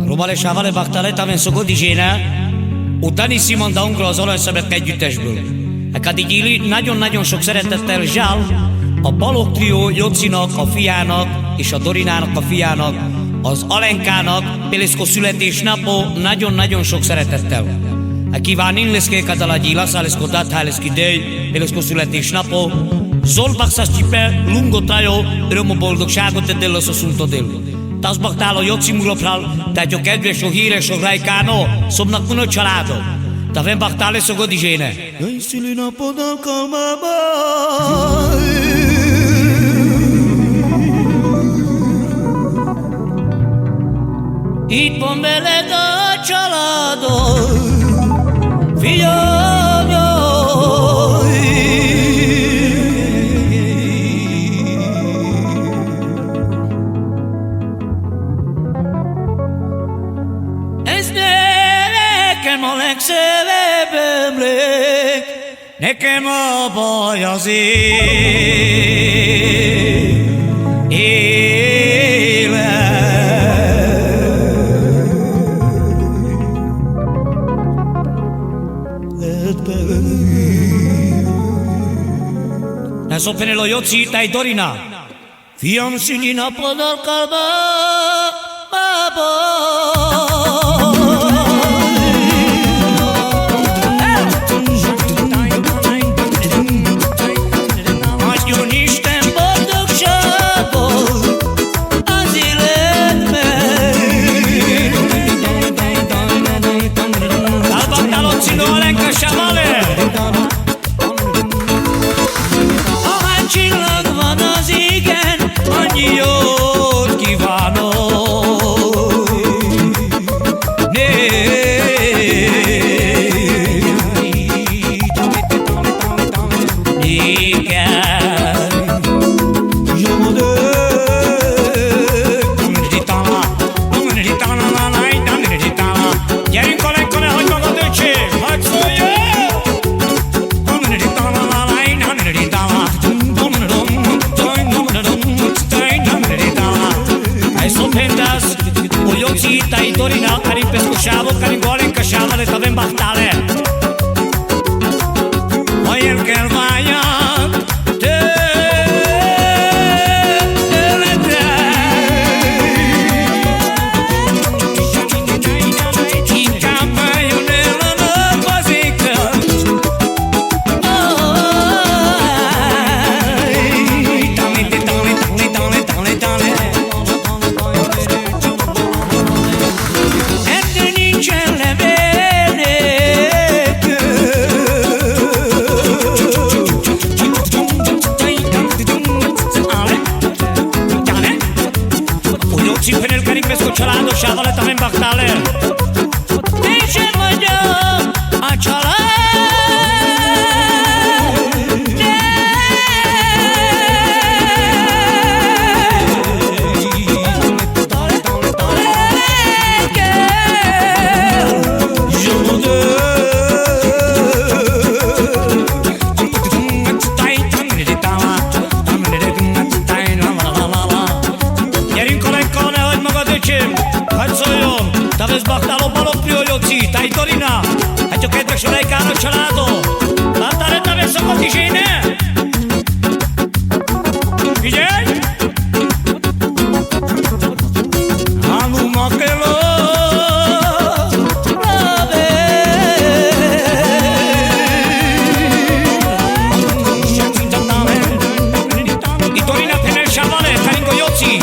Robale Sávale Bachtale Taven Szokó Dizséne, utáni Simon Daunkról az Aranyszabek együttesből. Hát így nagyon-nagyon sok szeretettel Zsál, a Balogh Trio Jocinak, a fiának, és a Dorinának, a fiának, az Alenkának, Peliszko születésnapó, nagyon-nagyon sok szeretettel. Kívánin leszke kadalagyi, laszáleszko datháleszki dej, Peliszko születésnapó, Zolbakszás csipe, lungo trajo, öröm a boldogságot eddel a szoszuntoddel. Tazbaktál Joci muroprál, tehát a kedves, a híres, a rajkánó, szobnak munó családok. Taven Bachtale Szokó Dizséne. Szülinapod alkalmába. Itt van veled a családod, fiam, jaj. Ez nekem a legszebb emlék, nekem a baj az Sopene lo Joci tai Dorina. Fiam szülinapod alkalma, baba. Adjon Isten boldogságot az életben. Talbaktál Ocino Alenka Sávale. Csillag van az égen, annyi jót kívánok. Gyerünk Alenka, ne hagyd magad, öcsém, hadd szóljon! Joci tai Dorina, care pescușeavă, care Alenka Sávale Taven Bachtale. Mai el că-l mai am, Családot Sávale Taven Bachtale. Én sem vagyok a család. Hadd szóljon, Taven Bachtale, Balogh Trio Joci, tai Dorina, hát a kedves Alenkának családot. Bachtale Taven Szokó Dizséne. Figyelj! Anu Makelo, i Dorina Penel Sávale, Karingo Joci.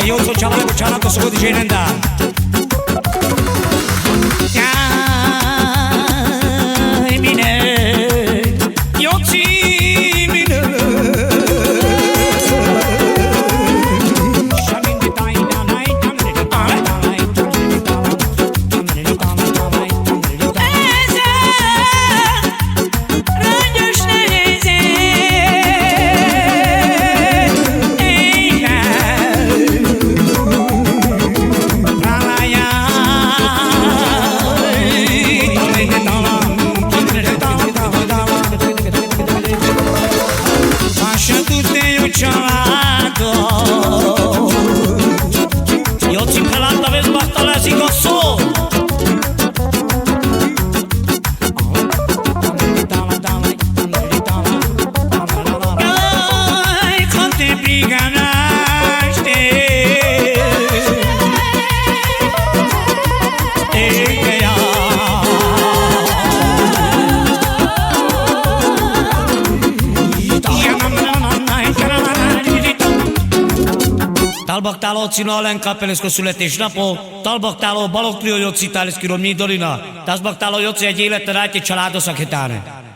Io sono ciao, questo dice in andare. Io ci pelando per sbattare si cosso. Talbaktáló csinálunk kapeleszko születésnapot, talbaktáló baloktrió jocsi táliszkirom nyidolina, talbaktáló jocsi egy életre rájtja családos akitárne.